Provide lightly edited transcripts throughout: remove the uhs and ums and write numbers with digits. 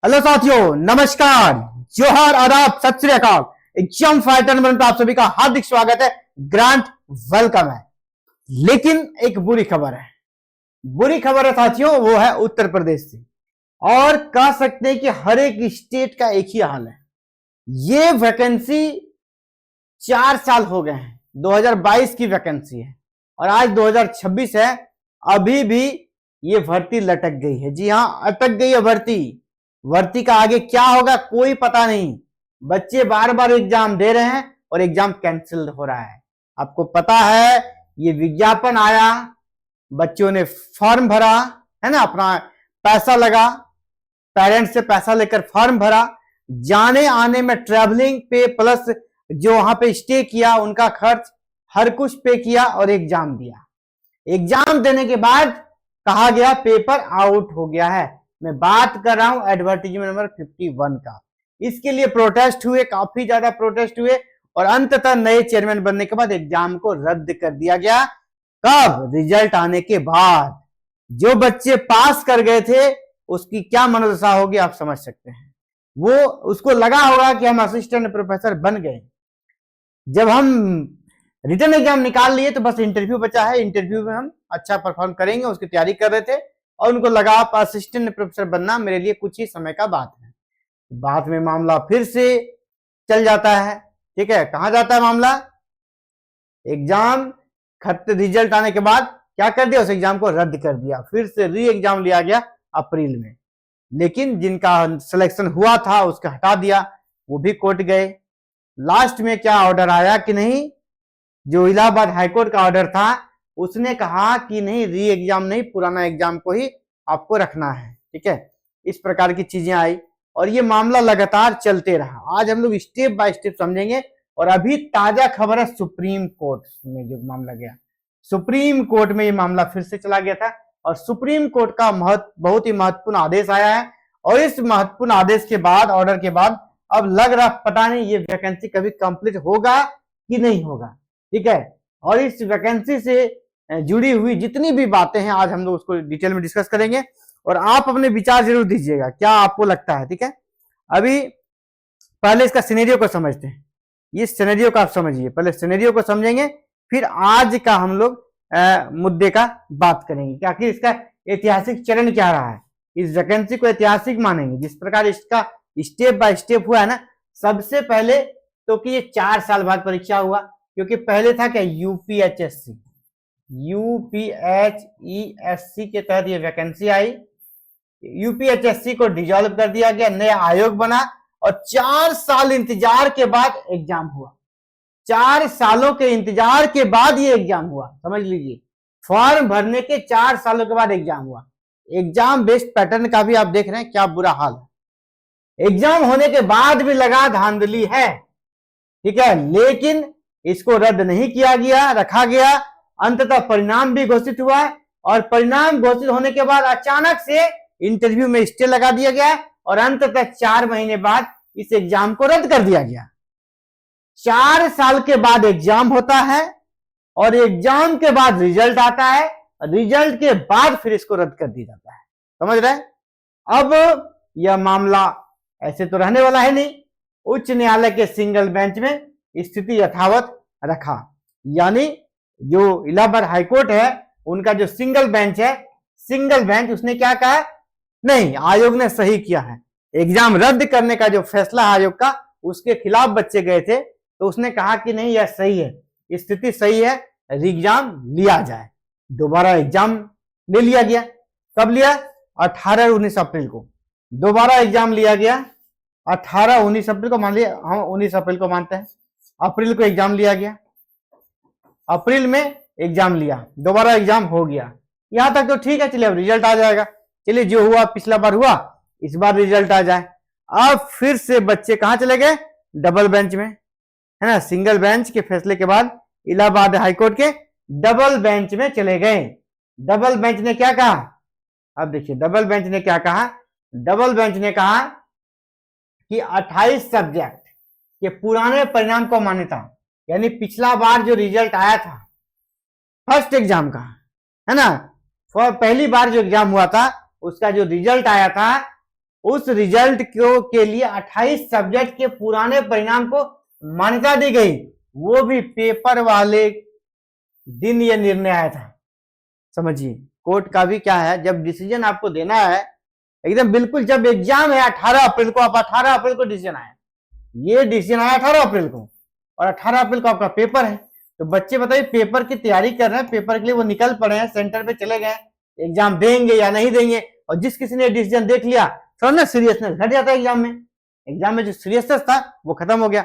Hello साथियों, नमस्कार, जोहार, आदाब, सत श्री अकाल। एग्जाम फाइटर में आप सभी का हार्दिक स्वागत है, ग्रांट वेलकम है। लेकिन एक बुरी खबर है, बुरी खबर है साथियों, वो है उत्तर प्रदेश से। और कह सकते हैं कि हर एक स्टेट का एक ही हाल है। ये वैकेंसी 4 साल हो गए हैं, 2022 की वैकेंसी है और आज 2026 है, अभी भी ये भर्ती लटक गई है। जी हां, अटक गई है भर्ती का आगे क्या होगा कोई पता नहीं। बच्चे बार बार एग्जाम दे रहे हैं और एग्जाम कैंसिल हो रहा है। आपको पता है, ये विज्ञापन आया, बच्चों ने फॉर्म भरा है ना, अपना पैसा लगा, पेरेंट्स से पैसा लेकर फॉर्म भरा, जाने आने में ट्रैवलिंग पे प्लस जो वहां पे स्टे किया उनका खर्च हर कुछ पे किया और एग्जाम दिया। एग्जाम देने के बाद कहा गया पेपर आउट हो गया है। मैं बात कर रहा हूं एडवर्टीजमेंट नंबर 51 का। इसके लिए प्रोटेस्ट हुए, काफी ज्यादा प्रोटेस्ट हुए और अंततः नए चेयरमैन बनने के बाद एग्जाम को रद्द कर दिया गया। कब? रिजल्ट आने के बाद। जो बच्चे पास कर गए थे उसकी क्या मनोदशा होगी आप समझ सकते हैं। वो उसको लगा होगा कि हम असिस्टेंट प्रोफेसर बन गए। जब हम रिटर्न एग्जाम निकाल लिए तो बस इंटरव्यू बचा है, इंटरव्यू में हम अच्छा परफॉर्म करेंगे, उसकी तैयारी कर रहे थे और उनको लगा आप असिस्टेंट प्रोफेसर बनना मेरे लिए कुछ ही समय का बात है। बाद में मामला फिर से चल जाता है। ठीक है, कहां जाता है मामला? एग्जाम खत्म, रिजल्ट आने के बाद क्या कर दिया, उस एग्जाम को रद्द कर दिया, फिर से री एग्जाम लिया गया अप्रैल में। लेकिन जिनका सिलेक्शन हुआ था उसको हटा दिया, वो भी कोर्ट गए। लास्ट में क्या ऑर्डर आया कि नहीं, जो इलाहाबाद हाईकोर्ट का ऑर्डर था उसने कहा कि नहीं, री एग्जाम नहीं, पुराना एग्जाम को ही आपको रखना है। ठीक है, इस प्रकार की चीजें आई और ये मामला लगातार चलते रहा। आज हम लोग स्टेप बाय स्टेप समझेंगे। और अभी ताजा खबर है, सुप्रीम कोर्ट में जो मामला गया, सुप्रीम कोर्ट में ये मामला फिर से चला गया था और सुप्रीम कोर्ट का बहुत ही महत्वपूर्ण आदेश आया है। और इस महत्वपूर्ण आदेश के बाद, ऑर्डर के बाद, अब लग रहा पता नहीं ये वैकेंसी कभी कंप्लीट होगा कि नहीं होगा। ठीक है, और इस वैकेंसी से जुड़ी हुई जितनी भी बातें हैं आज हम लोग उसको डिटेल में डिस्कस करेंगे और आप अपने विचार जरूर दीजिएगा, क्या आपको लगता है। ठीक है, अभी पहले इसका सिनेरियो को समझते हैं। इस सिनेरियो को आप समझिए, पहले सिनेरियो को समझेंगे फिर आज का हम लोग मुद्दे का बात करेंगे कि आखिर इसका ऐतिहासिक चरण क्या रहा है। इस वैकेंसी को ऐतिहासिक मानेंगे जिस प्रकार इसका स्टेप बाय स्टेप हुआ है ना। सबसे पहले तो कि ये 4 साल बाद परीक्षा हुआ, क्योंकि पहले था क्या, यूपीएचएससी के तहत ये वैकेंसी आई। यूपीएचएससी को डिसॉल्व कर दिया गया, नया आयोग बना और 4 साल इंतजार के बाद एग्जाम हुआ। 4 सालों के इंतजार के बाद ये एग्जाम हुआ, समझ लीजिए। फॉर्म भरने के 4 सालों के बाद एग्जाम हुआ। एग्जाम बेस्ड पैटर्न का भी आप देख रहे हैं क्या बुरा हाल है। एग्जाम होने के बाद भी लगा धांधली है। ठीक है, लेकिन इसको रद्द नहीं किया गया, रखा गया। अंततः परिणाम भी घोषित हुआ और परिणाम घोषित होने के बाद अचानक से इंटरव्यू में स्टे लगा दिया गया और अंततः 4 महीने बाद इस एग्जाम को रद्द कर दिया गया। 4 साल के बाद एग्जाम होता है और एग्जाम के बाद रिजल्ट आता है, रिजल्ट के बाद फिर इसको रद्द कर दिया जाता है। समझ रहे हैं? अब यह मामला ऐसे तो रहने वाला है नहीं। उच्च न्यायालय के सिंगल बेंच में स्थिति यथावत रखा, यानी जो इलाहाबाद हाईकोर्ट है उनका जो सिंगल बेंच है, सिंगल बेंच उसने क्या कहा, नहीं, आयोग ने सही किया है। एग्जाम रद्द करने का जो फैसला आयोग का, उसके खिलाफ बच्चे गए थे तो उसने कहा कि नहीं, यह सही है, स्थिति सही है, एग्जाम लिया जाए। दोबारा एग्जाम ले लिया गया। कब लिया? 18-19 अप्रैल को दोबारा एग्जाम लिया गया। 18-19 अप्रैल को मान लिया, हम 19 अप्रैल को मानते हैं। अप्रैल को एग्जाम लिया गया, अप्रैल में एग्जाम लिया, दोबारा एग्जाम हो गया। यहां तक तो ठीक है, चलिए अब रिजल्ट आ जाएगा। चलिए, जो हुआ पिछला बार हुआ, इस बार रिजल्ट आ जाए। अब फिर से बच्चे कहां चले गए? डबल बेंच में, है ना। सिंगल बेंच के फैसले के बाद इलाहाबाद हाईकोर्ट के डबल बेंच में चले गए। डबल बेंच ने क्या कहा? अब देखिए डबल बेंच ने क्या कहा। डबल बेंच ने कहा कि 28 सब्जेक्ट के पुराने परिणाम को मान्यता, यानी पिछला बार जो रिजल्ट आया था फर्स्ट एग्जाम का, है ना, पहली बार जो एग्जाम हुआ था उसका जो रिजल्ट आया था उस रिजल्ट को के लिए 28 सब्जेक्ट के पुराने परिणाम को मान्यता दी गई, वो भी पेपर वाले दिन ये निर्णय आया था। समझिए कोर्ट का भी क्या है, जब डिसीजन आपको देना है एकदम बिल्कुल, जब एग्जाम है 18 अप्रैल को, आप 18 अप्रैल को डिसीजन आया, ये डिसीजन आया 18 अप्रैल को और 18 अप्रैल को आपका पेपर है। तो बच्चे बताइए पेपर की तैयारी कर रहे हैं, पेपर के लिए वो निकल पड़े हैं, सेंटर पे चले गए, एग्जाम देंगे या नहीं देंगे। और जिस किसी ने डिसीजन देख लिया थोड़ा ना सीरियसनेस घट जाता है एग्जाम में, एग्जाम में जो सीरियसनेस था वो खत्म हो गया।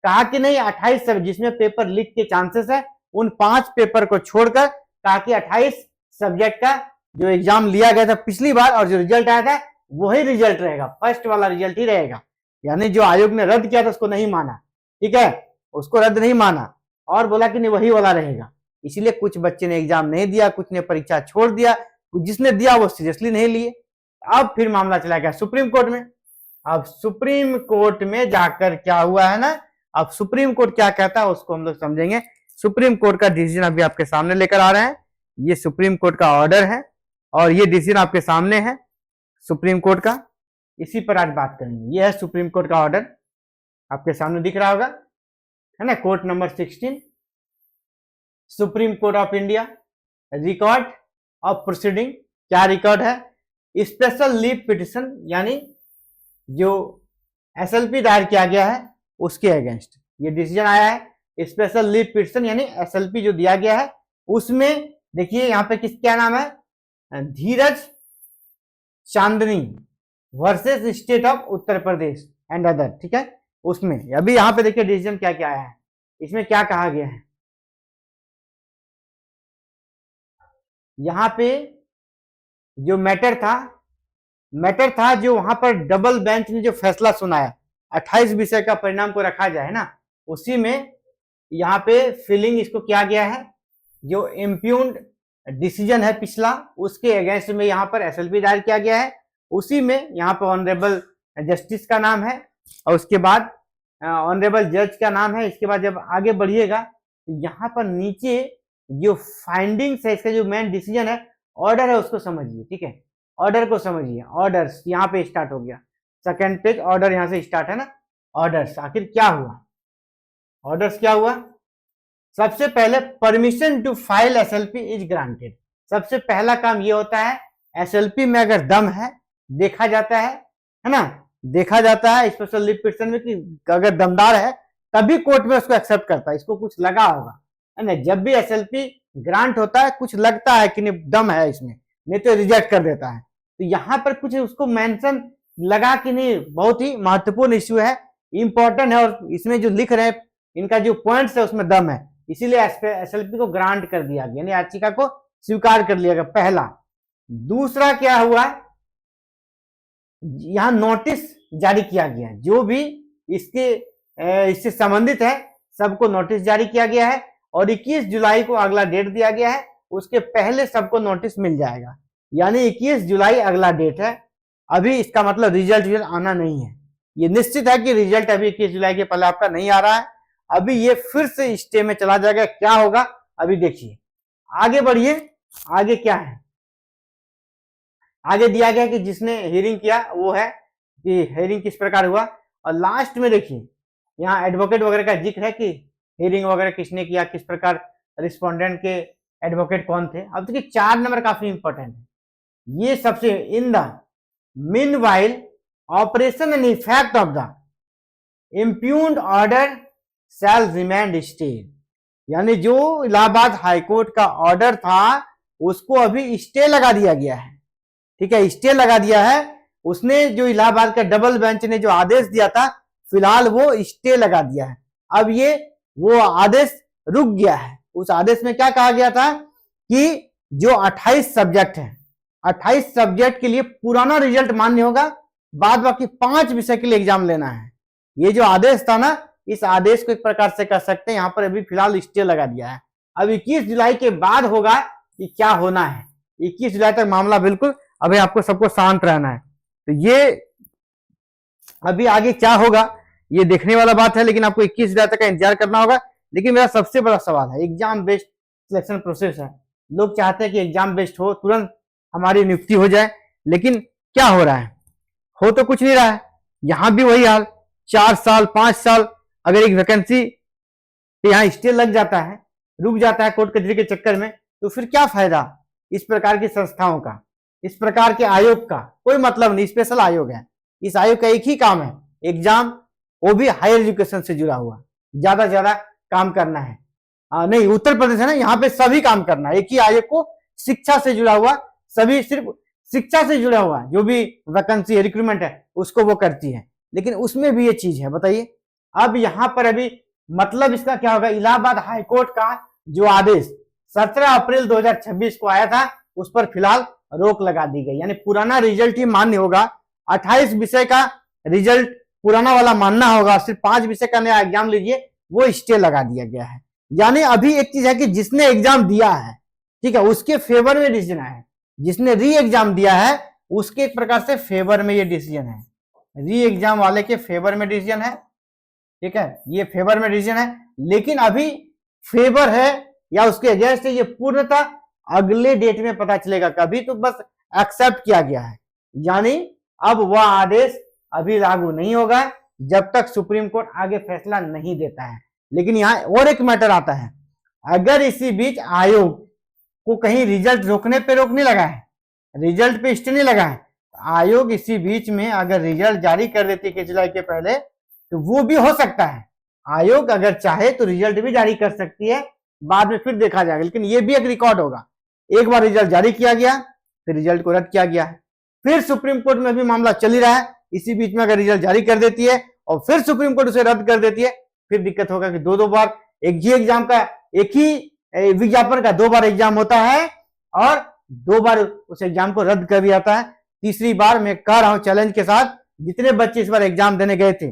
कहा कि नहीं 28 सब जिसमें पेपर लीक के चांसेस है उन 5 पेपर को छोड़कर, कहा कि 28 सब्जेक्ट का जो एग्जाम लिया गया था पिछली बार और जो रिजल्ट आया था वही रिजल्ट रहेगा, फर्स्ट वाला रिजल्ट ही रहेगा। यानी जो आयोग ने रद्द किया था उसको नहीं माना, ठीक है, उसको रद्द नहीं माना और बोला कि नहीं वही वाला रहेगा। इसीलिए कुछ बच्चे ने एग्जाम नहीं दिया, कुछ ने परीक्षा छोड़ दिया, जिसने दिया वो सीरियसली नहीं लिए। अब फिर मामला चला गया सुप्रीम कोर्ट में। अब सुप्रीम कोर्ट में जाकर क्या हुआ है ना, अब सुप्रीम कोर्ट क्या कहता है उसको हम लोग समझेंगे। सुप्रीम कोर्ट का डिसीजन अभी आपके सामने लेकर आ रहे हैं, ये सुप्रीम कोर्ट का ऑर्डर है और ये डिसीजन आपके सामने है सुप्रीम कोर्ट का, इसी पर आज बात करेंगे। ये है सुप्रीम कोर्ट का ऑर्डर, आपके सामने दिख रहा होगा है ना, court number 16, supreme court of India, record of proceeding. क्या रिकॉर्ड है? स्पेशल लीव पिटिशन, यानी जो एसएलपी दायर किया गया है उसके अगेंस्ट ये डिसीजन आया है। स्पेशल लीव पिटिशन यानी एसएलपी जो दिया गया है उसमें देखिए यहाँ पे क्या नाम है, Dheeraj Chandni versus state of Uttar Pradesh and other, ठीक है। उसमें अभी यहाँ पे देखिए डिसीजन क्या क्या आया है, इसमें क्या कहा गया है। यहाँ पे जो मैटर था जो वहां पर डबल बेंच ने जो फैसला सुनाया 28 विषय का परिणाम को रखा जाए ना, उसी में यहाँ पे फिलिंग इसको किया गया है। जो इम्प्यून्ड डिसीजन है पिछला उसके अगेंस्ट में यहाँ पर एसएलपी दायर किया गया है, उसी में यहाँ पर ऑनरेबल जस्टिस का नाम है और उसके बाद ऑनरेबल जज का नाम है। इसके बाद जब आगे बढ़िएगा तो यहाँ पर नीचे जो फाइंडिंग्स है, इसका जो मेन डिसीजन है, ऑर्डर है, उसको समझिए, ठीक है। ऑर्डर को समझिए, ऑर्डर्स यहाँ पे स्टार्ट हो गया, सेकेंड पेज ऑर्डर यहाँ से स्टार्ट है ना। ऑर्डर्स आखिर क्या हुआ, ऑर्डर्स क्या हुआ? सबसे पहले permission to file SLP is granted. सबसे पहला काम ये होता है एसएलपी में अगर दम है देखा जाता है ना, देखा जाता है स्पेशल लीव पिटिशन में कि अगर दमदार है तभी कोर्ट में उसको एक्सेप्ट करता है, इसको कुछ लगा होगा है ना। जब भी एसएलपी ग्रांट होता है कुछ लगता है कि नहीं दम है इसमें, नहीं तो रिजेक्ट कर देता है। तो यहाँ पर कुछ उसको मेंशन लगा कि नहीं, बहुत ही महत्वपूर्ण इश्यू है, इंपॉर्टेंट है और इसमें जो लिख रहे हैं इनका जो पॉइंट्स है उसमें दम है, इसीलिए एसएलपी को ग्रांट कर दिया गया, यानी याचिका को स्वीकार कर लिया गया, पहला। दूसरा क्या हुआ, यहां नोटिस जारी किया गया, जो भी इससे संबंधित है सबको नोटिस जारी किया गया है और 21 जुलाई को अगला डेट दिया गया है, उसके पहले सबको नोटिस मिल जाएगा, यानी 21 जुलाई अगला डेट है। अभी इसका मतलब रिजल्ट आना नहीं है, ये निश्चित है कि रिजल्ट अभी 21 जुलाई के पहले आपका नहीं आ रहा है, अभी ये फिर से स्टे में चला जाएगा। क्या होगा अभी देखिए, आगे बढ़िए, आगे क्या है, आगे दिया गया कि जिसने हियरिंग किया वो है कि हियरिंग किस प्रकार हुआ, और लास्ट में देखिए यहाँ एडवोकेट वगैरह का जिक्र है कि हियरिंग वगैरह किसने किया, किस प्रकार रिस्पोंडेंट के एडवोकेट कौन थे। अब देखिए 4 नंबर काफी इंपॉर्टेंट है, ये सबसे in the meanwhile operation and effect of the इम्प्यून्ड order shell remained stay, यानी जो इलाहाबाद हाईकोर्ट का ऑर्डर था उसको अभी स्टे लगा दिया गया है, ठीक है, स्टे लगा दिया है। उसने जो इलाहाबाद का डबल बेंच ने जो आदेश दिया था फिलहाल वो स्टे लगा दिया है, अब ये वो आदेश रुक गया है। उस आदेश में क्या कहा गया था कि जो 28 सब्जेक्ट है, 28 सब्जेक्ट के लिए पुराना रिजल्ट मान्य होगा, बाद बाकी 5 विषय के लिए एग्जाम लेना है। ये जो आदेश था ना, इस आदेश को एक प्रकार से कह सकते हैं यहाँ पर अभी फिलहाल स्टे लगा दिया है। अब 21 जुलाई के बाद होगा कि क्या होना है, 21 जुलाई तक मामला बिल्कुल अभी आपको सबको शांत रहना है। तो ये अभी आगे क्या होगा ये देखने वाला बात है, लेकिन आपको 21 जुलाई तक का इंतजार करना होगा। लेकिन मेरा सबसे बड़ा सवाल है, एग्जाम बेस्ड सिलेक्शन प्रोसेस है, लोग चाहते हैं कि एग्जाम बेस्ड हो, तुरंत हमारी नियुक्ति हो जाए, लेकिन क्या हो रहा है, हो तो कुछ नहीं रहा है। यहां भी वही हाल, 4 साल 5 साल अगर एक वैकेंसी पे यहाँ स्टे लग जाता है, रुक जाता है कोर्ट कचहरी के चक्कर में, तो फिर क्या फायदा इस प्रकार की संस्थाओं का, इस प्रकार के आयोग का? कोई मतलब नहीं। स्पेशल आयोग है, इस आयोग का एक ही काम है, एग्जाम, वो भी हायर एजुकेशन से जुड़ा हुआ, ज्यादा से ज्यादा काम करना है। नहीं, उत्तर प्रदेश है ना, यहाँ पे सभी काम करना है। एक ही आयोग को शिक्षा से जुड़ा हुआ, सभी सिर्फ शिक्षा से जुड़ा हुआ जो भी वैकेंसी रिक्रूटमेंट है उसको वो करती है। लेकिन उसमें भी ये चीज है, बताइए अब यहाँ पर अभी मतलब इसका क्या होगा? इलाहाबाद हाईकोर्ट का जो आदेश 17 अप्रैल 2026 को आया था, उस पर फिलहाल रोक लगा दी गई, यानी पुराना रिजल्ट ही मान्य होगा। 28 विषय का रिजल्ट पुराना वाला मानना होगा, सिर्फ 5 विषय का नया एग्जाम लीजिए, वो स्टे लगा दिया गया है। यानी अभी एक चीज है कि जिसने एग्जाम दिया है, ठीक है, उसके फेवर में डिसीजन है। जिसने री एग्जाम दिया है उसके एक प्रकार से फेवर में ये डिसीजन है, री एग्जाम वाले के फेवर में डिसीजन है, ठीक है, ये फेवर में डिसीजन है। लेकिन अभी फेवर है या उसके अगेंस्ट है, ये पूर्णतः अगले डेट में पता चलेगा। कभी तो बस एक्सेप्ट किया गया है, यानी अब वह आदेश अभी लागू नहीं होगा जब तक सुप्रीम कोर्ट आगे फैसला नहीं देता है। लेकिन यहाँ और एक मैटर आता है, अगर इसी बीच आयोग को कहीं रिजल्ट रोकने पे रोक नहीं लगा है, रिजल्ट पे स्टे नहीं लगा है, आयोग इसी बीच में अगर रिजल्ट जारी कर देती है जुलाई के पहले, तो वो भी हो सकता है। आयोग अगर चाहे तो रिजल्ट भी जारी कर सकती है, बाद में फिर देखा जाएगा। लेकिन ये भी एक रिकॉर्ड होगा, एक बार रिजल्ट जारी किया गया, फिर रिजल्ट को रद्द किया गया है, फिर सुप्रीम कोर्ट में भी मामला चल ही रहा है। इसी बीच में अगर रिजल्ट जारी कर देती है और फिर सुप्रीम कोर्ट उसे रद्द कर देती है, फिर दिक्कत होगा कि दो बार एक ही एग्जाम का, एक ही विज्ञापन का 2 बार एग्जाम होता है और 2 बार उस एग्जाम को रद्द कर दिया जाता है। तीसरी बार मैं कह रहा हूं चैलेंज के साथ, जितने बच्चे इस बार एग्जाम देने गए थे,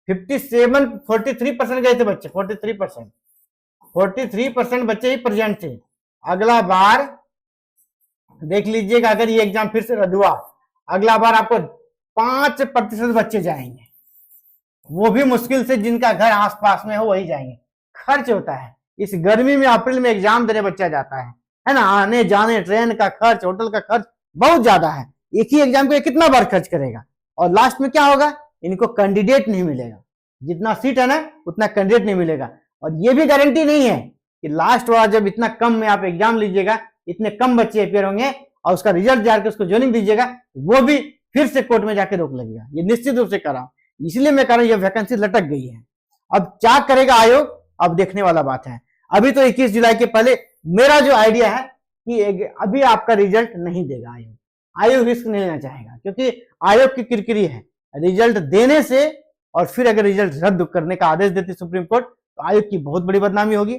43% गए थे बच्चे, 43% बच्चे ही प्रेजेंट थे। अगला बार देख लीजिएगा, अगर ये एग्जाम फिर से रद्द हुआ, अगला बार आपको 5% बच्चे जाएंगे, वो भी मुश्किल से जिनका घर आसपास में हो वही जाएंगे। खर्च होता है, इस गर्मी में अप्रैल में एग्जाम देने बच्चा जाता है ना, आने जाने, ट्रेन का खर्च, होटल का खर्च बहुत ज्यादा है। एक ही एग्जाम को कितना बार खर्च करेगा? और लास्ट में क्या होगा? इनको कैंडिडेट नहीं मिलेगा, जितना सीट है ना उतना कैंडिडेट नहीं मिलेगा। और ये भी गारंटी नहीं है कि लास्ट वाला जब इतना कम में आप एग्जाम लीजिएगा, इतने कम बच्चे अपेयर होंगे और उसका रिजल्ट जाकर उसको ज्वाइनिंग दीजिएगा, वो भी फिर से कोर्ट में जाके रोक लगेगा। ये निश्चित रूप से कर रहा हूं, इसलिए मैं कह रहा हूं ये वैकेंसी लटक गई है। अब क्या करेगा आयोग, अब देखने वाला बात है। अभी तो 21 जुलाई के पहले मेरा जो आइडिया है कि अभी आपका रिजल्ट नहीं देगा आयोग। आयोग रिस्क नहीं लेना चाहेगा, क्योंकि आयोग की किरकिरी है रिजल्ट देने से, और फिर अगर रिजल्ट रद्द करने का आदेश देती सुप्रीम कोर्ट तो आयोग की बहुत बड़ी बदनामी होगी।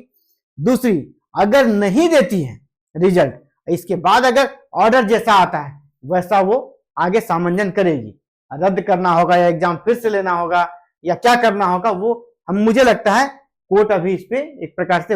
दूसरी, अगर नहीं देती है रिजल्ट, इसके बाद अगर ऑर्डर जैसा आता है वैसा वो आगे सामंजन करेगी, रद्द करना होगा या एग्जाम फिर से लेना होगा या क्या करना होगा, वो मुझे लगता है कोर्ट अभी इस पे एक प्रकार से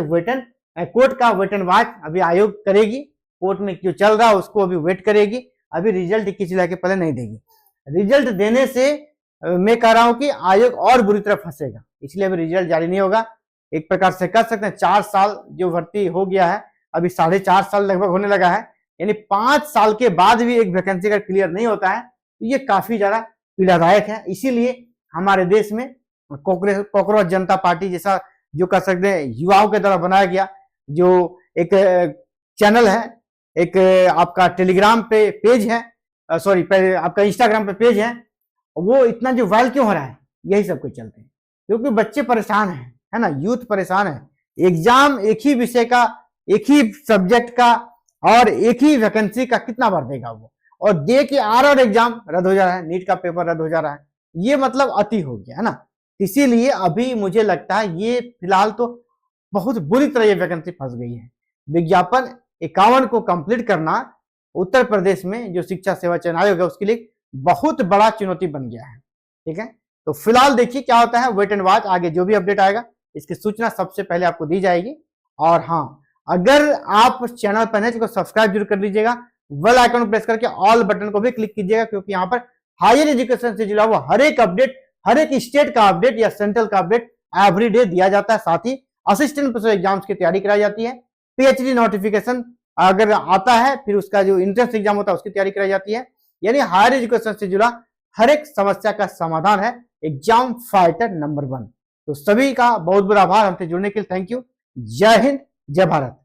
कोर्ट का वेट एंड वॉच अभी आयोग करेगी। कोर्ट में जो चल रहा है उसको अभी वेट करेगी। अभी रिजल्ट 21 जुलाई के पहले नहीं देगी। रिजल्ट देने से मैं कह रहा हूं कि आयोग और बुरी तरह फंसेगा, इसलिए अभी रिजल्ट जारी नहीं होगा। एक प्रकार से कह सकते हैं 4 साल जो भर्ती हो गया है, अभी 4.5 साल लगभग होने लगा है, यानी 5 साल के बाद भी एक वैकेंसी का क्लियर नहीं होता है, तो ये काफी ज्यादा पीड़ादायक है। इसीलिए हमारे देश में कॉकरोच जनता पार्टी जैसा जो कह सकते हैं युवाओं के द्वारा बनाया गया जो एक चैनल है, एक आपका टेलीग्राम पे पेज है, सॉरी आपका इंस्टाग्राम पे पेज है, वो इतना जो वायरल क्यों हो रहा है? यही सब कुछ चलते हैं, क्योंकि बच्चे परेशान हैं, है ना, यूथ परेशान है। एग्जाम एक ही विषय का, एक ही सब्जेक्ट का और एक ही वैकेंसी का कितना बार देगा वो, और दे के और एग्जाम रद्द हो जा रहा है, नीट का पेपर रद्द हो जा रहा है, ये मतलब अति हो गया है ना। इसीलिए अभी मुझे लगता है ये फिलहाल तो बहुत बुरी तरह ये वैकेंसी फंस गई है। विज्ञापन 51 को कंप्लीट करना उत्तर प्रदेश में जो शिक्षा सेवा चयन आयोग है उसके लिए बहुत बड़ा चुनौती बन गया है। ठीक है, तो फिलहाल देखिए क्या होता है, वेट एंड वॉच, आगे जो भी अपडेट आएगा इसकी सूचना सबसे पहले आपको दी जाएगी। और हाँ, अगर आप चैनल पर हैं तो सब्सक्राइब जरूर कर लीजिएगा, बेल आइकन प्रेस करके ऑल बटन को भी क्लिक कीजिएगा, क्योंकि यहाँ पर हायर एजुकेशन से जुड़ा हुआ हर एक अपडेट, हर एक स्टेट का अपडेट या सेंट्रल का अपडेट एवरीडे दिया जाता है। साथ ही असिस्टेंट प्रोफेसर एग्जाम्स की तैयारी कराई जाती है, पीएचडी नोटिफिकेशन अगर आता है फिर उसका जो इंट्रेंस एग्जाम होता है उसकी तैयारी कराई जाती है। यानी हायर एजुकेशन से जुड़ा हर एक समस्या का समाधान है एग्जाम फाइटर नंबर 1। तो सभी का बहुत बहुत आभार हमसे जुड़ने के लिए। Thank you. जय हिंद, जय भारत।